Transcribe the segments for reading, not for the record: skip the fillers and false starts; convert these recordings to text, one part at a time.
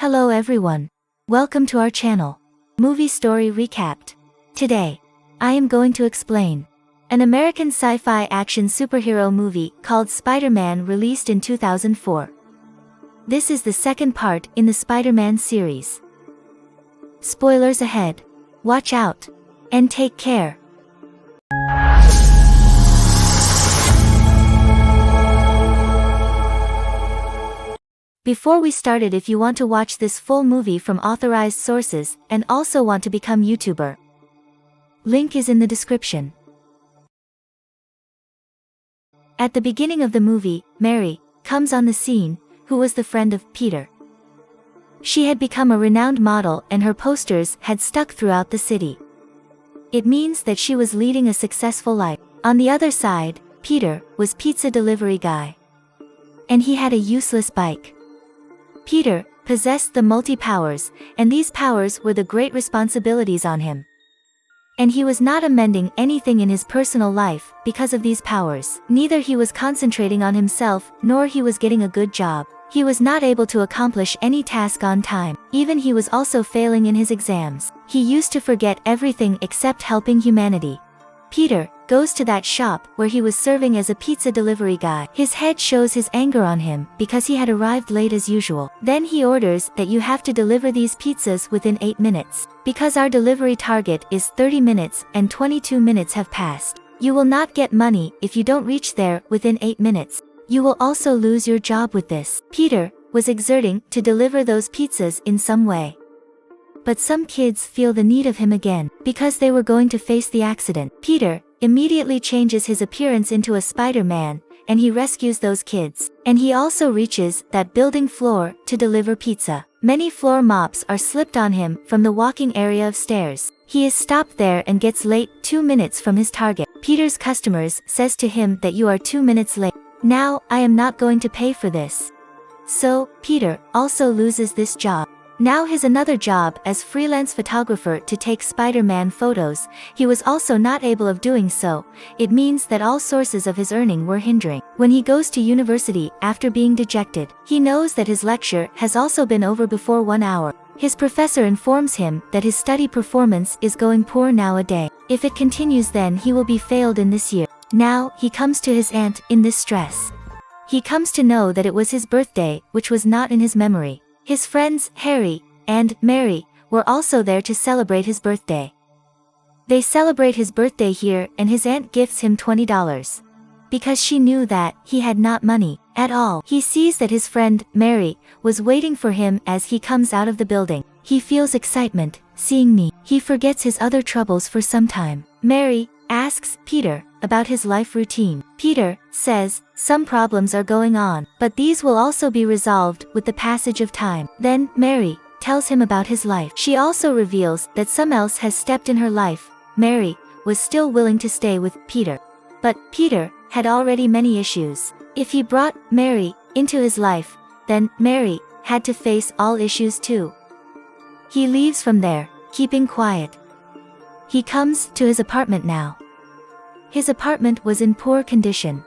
Hello everyone. Welcome to our channel. Movie Story Recapped. Today, I am going to explain an American sci-fi action superhero movie called Spider-Man released in 2004. This is the second part in the Spider-Man series. Spoilers ahead. Watch out. And take care. Before we started, if you want to watch this full movie from authorized sources and also want to become YouTuber, link is in the description. At the beginning of the movie, Mary comes on the scene, who was the friend of Peter. She had become a renowned model and her posters had stuck throughout the city. It means that she was leading a successful life. On the other side, Peter was pizza delivery guy. And he had a useless bike. Peter possessed the multi-powers, and these powers were the great responsibilities on him. And he was not amending anything in his personal life because of these powers. Neither he was concentrating on himself, nor he was getting a good job. He was not able to accomplish any task on time. Even he was also failing in his exams. He used to forget everything except helping humanity. Peter goes to that shop where he was serving as a pizza delivery guy. His head shows his anger on him because he had arrived late as usual. Then he orders that you have to deliver these pizzas within 8 minutes. Because our delivery target is 30 minutes and 22 minutes have passed. You will not get money if you don't reach there within 8 minutes. You will also lose your job with this. Peter was exerting to deliver those pizzas in some way. But some kids feel the need of him again, because they were going to face the accident. Peter immediately changes his appearance into a Spider-Man, and he rescues those kids. And he also reaches that building floor to deliver pizza. Many floor mops are slipped on him from the walking area of stairs. He is stopped there and gets late 2 minutes from his target. Peter's customers says to him that you are 2 minutes late. Now, I am not going to pay for this. So, Peter also loses this job. Now his another job as freelance photographer to take Spider-Man photos, he was also not able of doing so. It means that all sources of his earning were hindering. When he goes to university after being dejected, he knows that his lecture has also been over before 1 hour. His professor informs him that his study performance is going poor nowadays. If it continues, then he will be failed in this year. Now he comes to his aunt in this stress. He comes to know that it was his birthday, which was not in his memory. His friends, Harry and Mary, were also there to celebrate his birthday. They celebrate his birthday here and his aunt gifts him $20. Because she knew that he had not money at all. He sees that his friend, Mary, was waiting for him as he comes out of the building. He feels excitement, seeing me. He forgets his other troubles for some time. Mary asks Peter about his life routine. Peter says some problems are going on, but these will also be resolved with the passage of time. Then Mary tells him about his life. She also reveals that someone else has stepped in her life. Mary was still willing to stay with Peter, but Peter had already many issues. If he brought Mary into his life, then Mary had to face all issues too. He leaves from there, keeping quiet. He comes to his apartment now. His apartment was in poor condition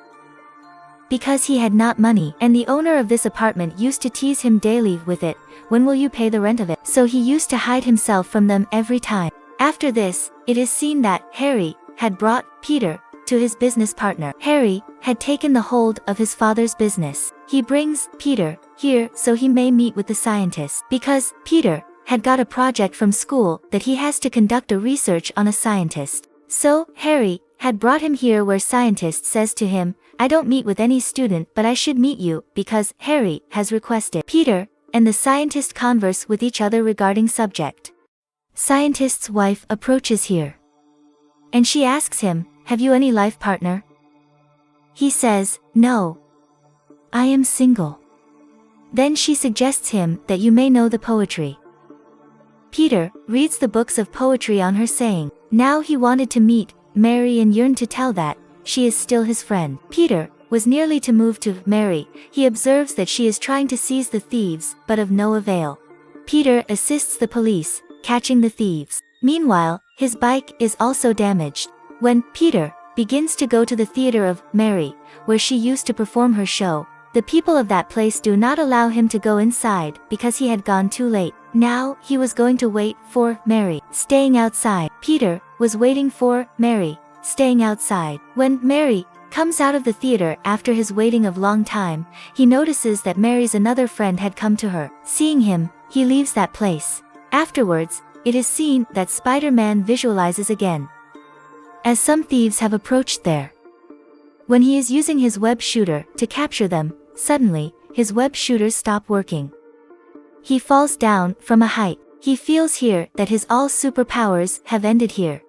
because he had not money, and the owner of this apartment used to tease him daily with it. When will you pay the rent of it? So he used to hide himself from them every time. After this, it is seen that Harry had brought Peter to his business partner. Harry had taken the hold of his father's business. He brings Peter here so he may meet with the scientist, because Peter had got a project from school that he has to conduct a research on a scientist. So, Harry had brought him here where scientist says to him, I don't meet with any student, but I should meet you because Harry has requested. Peter and the scientist converse with each other regarding subject. Scientist's wife approaches here. And she asks him, have you any life partner? He says, no. I am single. Then she suggests him that you may know the poetry. Peter reads the books of poetry on her saying, now he wanted to meet Mary and yearned to tell that she is still his friend. Peter was nearly to move to Mary. He observes that she is trying to seize the thieves, but of no avail. Peter assists the police, catching the thieves. Meanwhile, his bike is also damaged. When Peter begins to go to the theater of Mary, where she used to perform her show, The people of that place do not allow him to go inside because he had gone too late. Now he was going to wait for Mary, staying outside. Peter was waiting for Mary, staying outside. When Mary comes out of the theater after his waiting of long time, he notices that Mary's another friend had come to her. Seeing him, he leaves that place. Afterwards, it is seen that Spider-Man visualizes again, as some thieves have approached there. When he is using his web shooter to capture them, suddenly, his web shooters stop working. He falls down from a height. He feels here that his all superpowers have ended here.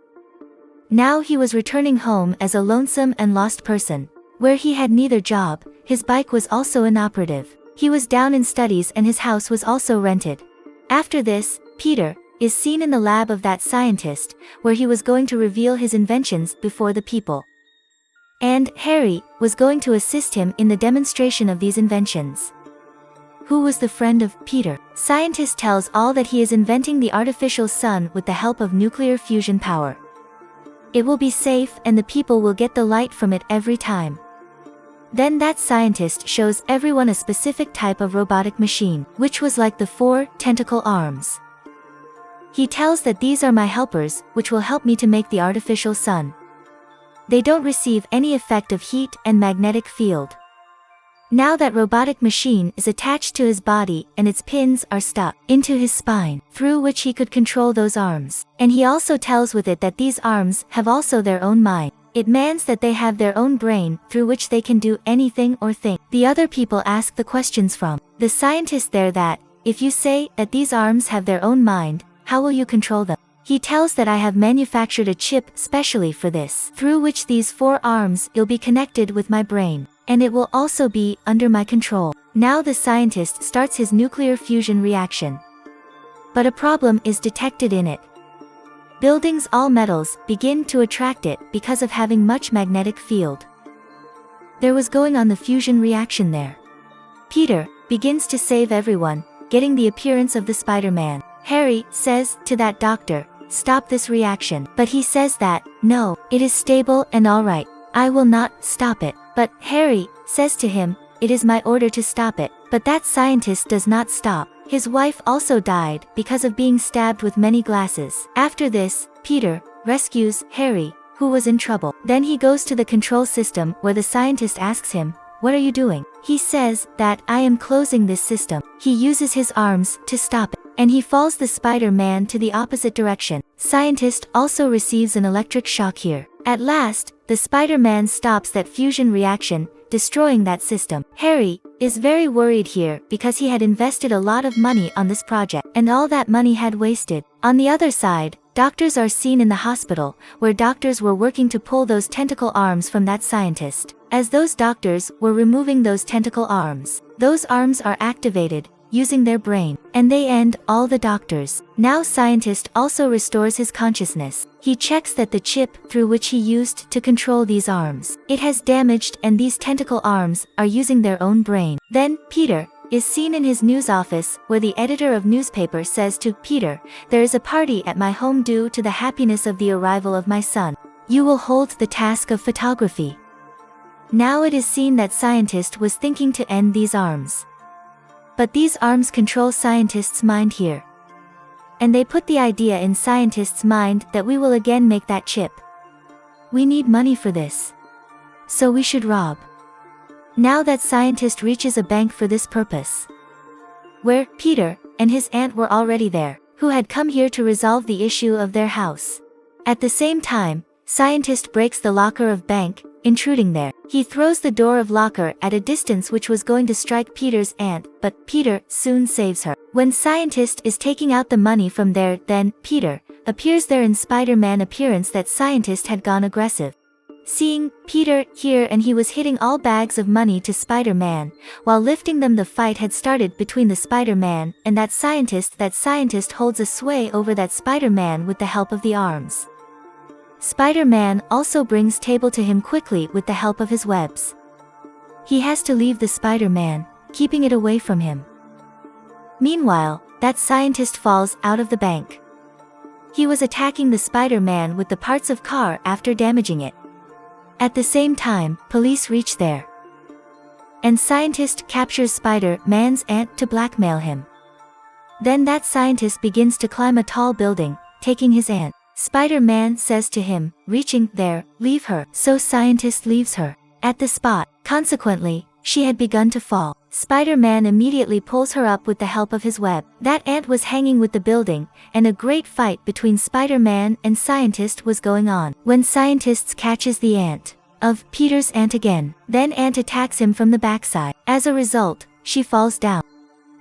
Now he was returning home as a lonesome and lost person, where he had neither job, his bike was also inoperative. He was down in studies and his house was also rented. After this, Peter is seen in the lab of that scientist, where he was going to reveal his inventions before the people. And Harry was going to assist him in the demonstration of these inventions. Who was the friend of Peter? Scientist tells all that he is inventing the artificial sun with the help of nuclear fusion power. It will be safe and the people will get the light from it every time. Then that scientist shows everyone a specific type of robotic machine, which was like the 4 tentacle arms. He tells that these are my helpers, which will help me to make the artificial sun. They don't receive any effect of heat and magnetic field. Now that robotic machine is attached to his body and its pins are stuck into his spine, through which he could control those arms. And he also tells with it that these arms have also their own mind. It means that they have their own brain through which they can do anything or think. The other people ask the questions from the scientist there that, if you say that these arms have their own mind, how will you control them? He tells that I have manufactured a chip specially for this, through which these 4 arms will be connected with my brain, and it will also be under my control. Now the scientist starts his nuclear fusion reaction. But a problem is detected in it. Buildings, all metals, begin to attract it because of having much magnetic field. There was going on the fusion reaction there. Peter begins to save everyone, getting the appearance of the Spider-Man. Harry says to that doctor, stop this reaction. But he says that, no, it is stable and alright. I will not stop it. But Harry says to him, it is my order to stop it. But that scientist does not stop. His wife also died because of being stabbed with many glasses. After this, Peter rescues Harry, who was in trouble. Then he goes to the control system where the scientist asks him, what are you doing? He says that I am closing this system. He uses his arms to stop it, and he falls the Spider-Man to the opposite direction. Scientist also receives an electric shock here. At last, the Spider-Man stops that fusion reaction, destroying that system. Harry is very worried here because he had invested a lot of money on this project, and all that money had wasted. On the other side, doctors are seen in the hospital, where doctors were working to pull those tentacle arms from that scientist. As those doctors were removing those tentacle arms, those arms are activated, using their brain, and they end all the doctors. Now scientist also restores his consciousness. He checks that the chip through which he used to control these arms, it has damaged and these tentacle arms are using their own brain. Then, Peter is seen in his news office where the editor of newspaper says to Peter, there is a party at my home due to the happiness of the arrival of my son. You will hold the task of photography. Now it is seen that scientist was thinking to end these arms. But these arms control scientist's mind here. And they put the idea in scientist's mind that we will again make that chip. We need money for this. So we should rob. Now that scientist reaches a bank for this purpose, where Peter and his aunt were already there, who had come here to resolve the issue of their house. At the same time, scientist breaks the locker of bank, intruding there. He throws the door of locker at a distance which was going to strike Peter's aunt, but Peter soon saves her. When scientist is taking out the money from there, then Peter appears there in Spider-Man appearance that scientist had gone aggressive. Seeing Peter here and he was hitting all bags of money to Spider-Man, while lifting them the fight had started between the Spider-Man and that scientist. That scientist holds a sway over that Spider-Man with the help of the arms. Spider-Man also brings table to him quickly with the help of his webs. He has to leave the Spider-Man, keeping it away from him. Meanwhile, that scientist falls out of the bank. He was attacking the Spider-Man with the parts of car after damaging it. At the same time, police reach there. and scientist captures Spider-Man's aunt to blackmail him. Then that scientist begins to climb a tall building, taking his aunt. Spider-Man says to him, reaching there, leave her. So scientist leaves her at the spot. Consequently, she had begun to fall. Spider-Man immediately pulls her up with the help of his web. That ant was hanging with the building, and a great fight between Spider-Man and scientist was going on. When scientist catches the ant of Peter's aunt again, then ant attacks him from the backside. As a result, she falls down,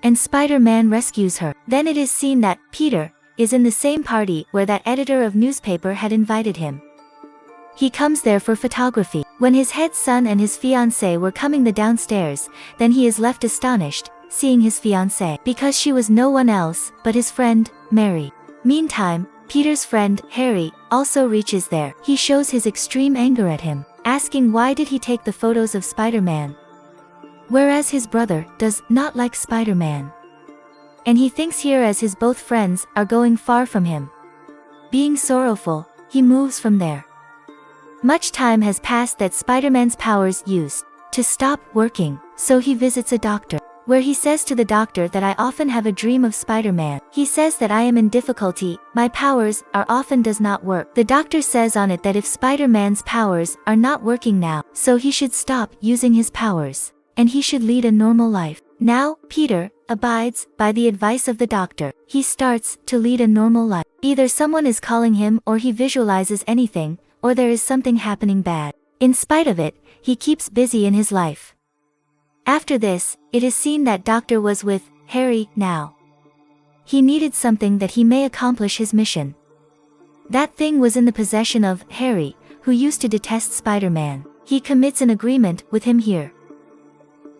and Spider-Man rescues her. Then it is seen that Peter is in the same party where that editor of newspaper had invited him. He comes there for photography. When his head son and his fiancée were coming the downstairs, then he is left astonished, seeing his fiancée, because she was no one else but his friend, Mary. Meantime, Peter's friend, Harry, also reaches there. He shows his extreme anger at him, asking why did he take the photos of Spider-Man, whereas his brother does not like Spider-Man. And he thinks here as his both friends are going far from him. Being sorrowful, he moves from there. Much time has passed that Spider-Man's powers used to stop working, so he visits a doctor, where he says to the doctor that I often have a dream of Spider-Man. He says that I am in difficulty, my powers are often does not work. The doctor says on it that if Spider-Man's powers are not working now, so he should stop using his powers, and he should lead a normal life. Now, Peter abides by the advice of the doctor. He starts to lead a normal life. Either someone is calling him or he visualizes anything, or there is something happening bad. In spite of it, he keeps busy in his life. After this, it is seen that Doctor was with Harry now. He needed something that he may accomplish his mission. That thing was in the possession of Harry, who used to detest Spider-Man. He commits an agreement with him here.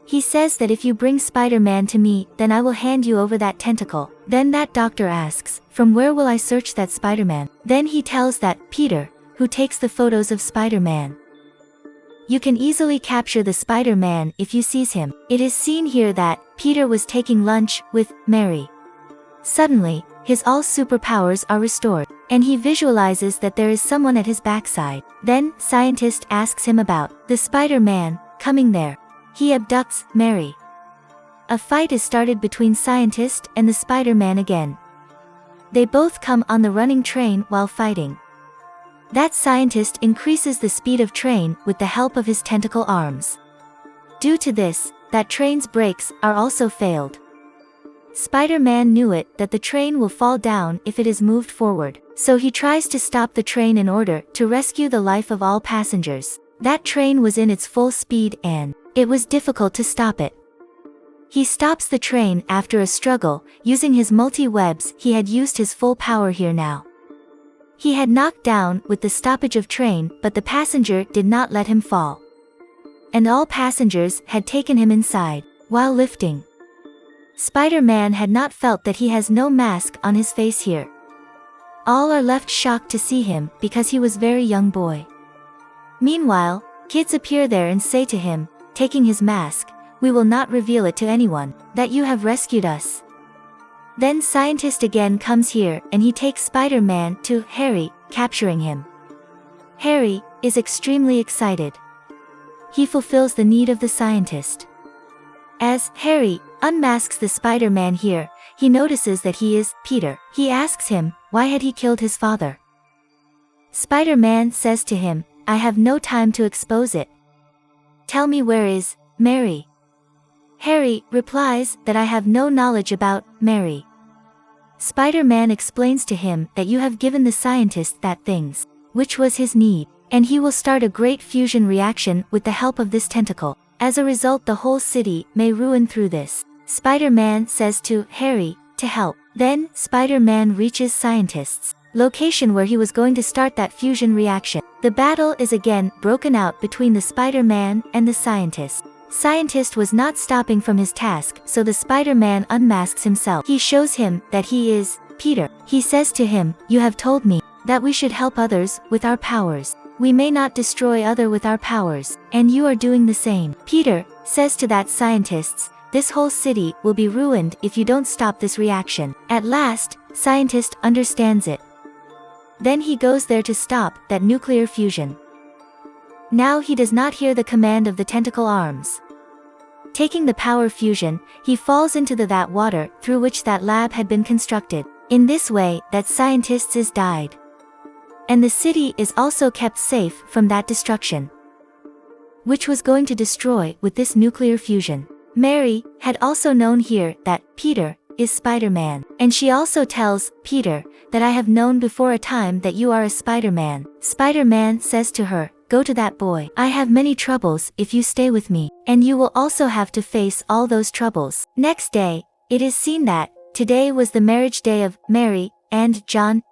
He says that if you bring Spider-Man to me, then I will hand you over that tentacle. Then that doctor asks, from where will I search that Spider-Man? Then he tells that Peter, who takes the photos of Spider-Man. You can easily capture the Spider-Man if you seize him. It is seen here that Peter was taking lunch with Mary. Suddenly, his all superpowers are restored, and he visualizes that there is someone at his backside. Then, scientist asks him about the Spider-Man coming there. He abducts Mary. A fight is started between scientist and the Spider-Man again. They both come on the running train while fighting. That scientist increases the speed of train with the help of his tentacle arms. Due to this, that train's brakes are also failed. Spider-Man knew it that the train will fall down if it is moved forward, so he tries to stop the train in order to rescue the life of all passengers. That train was in its full speed and it was difficult to stop it. He stops the train after a struggle, using his multi-webs. He had used his full power here now. He had knocked down with the stoppage of train, but the passenger did not let him fall. And all passengers had taken him inside, while lifting. Spider-Man had not felt that he has no mask on his face here. All are left shocked to see him because he was very young boy. Meanwhile, kids appear there and say to him, taking his mask, we will not reveal it to anyone, that you have rescued us. Then scientist again comes here and he takes Spider-Man to Harry, capturing him. Harry is extremely excited. He fulfills the need of the scientist. As Harry unmasks the Spider-Man here, he notices that he is Peter. He asks him, why had he killed his father? Spider-Man says to him, I have no time to expose it. Tell me where is Mary? Harry replies that I have no knowledge about Mary. Spider-Man explains to him that you have given the scientist that things, which was his need, and he will start a great fusion reaction with the help of this tentacle. As a result, the whole city may ruin through this. Spider-Man says to Harry to help. Then, Spider-Man reaches scientist's location where he was going to start that fusion reaction. The battle is again broken out between the Spider-Man and the scientist. Scientist was not stopping from his task, so the Spider-Man unmasks himself. He shows him that he is Peter. He says to him, you have told me that we should help others with our powers. We may not destroy other with our powers, and you are doing the same. Peter says to that scientists, this whole city will be ruined if you don't stop this reaction. At last, scientist understands it. Then he goes there to stop that nuclear fusion. Now he does not hear the command of the tentacle arms. Taking the power fusion, he falls into that water through which that lab had been constructed. In this way, that scientists is died. And the city is also kept safe from that destruction, which was going to destroy with this nuclear fusion. Mary had also known here that Peter is Spider-Man, and she also tells Peter that I have known before a time that you are a Spider-Man. Spider-Man says to her, go to that boy. I have many troubles if you stay with me, and you will also have to face all those troubles. Next day, it is seen that today was the marriage day of Mary and John.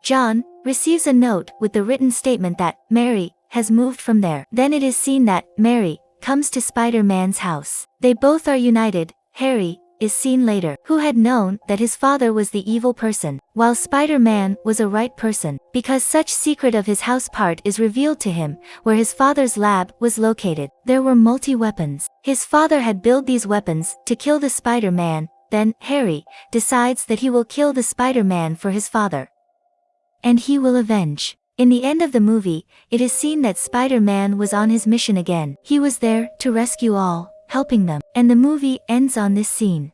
John receives a note with the written statement that Mary has moved from there. Then it is seen that Mary comes to Spider-Man's house. They both are united. Harry is seen later, who had known that his father was the evil person, while Spider-Man was a right person, because such secret of his house part is revealed to him, where his father's lab was located. There were multi-weapons. His father had built these weapons to kill the Spider-Man. Then Harry decides that he will kill the Spider-Man for his father, and he will avenge. In the end of the movie, it is seen that Spider-Man was on his mission again. He was there to rescue all, helping them, and the movie ends on this scene.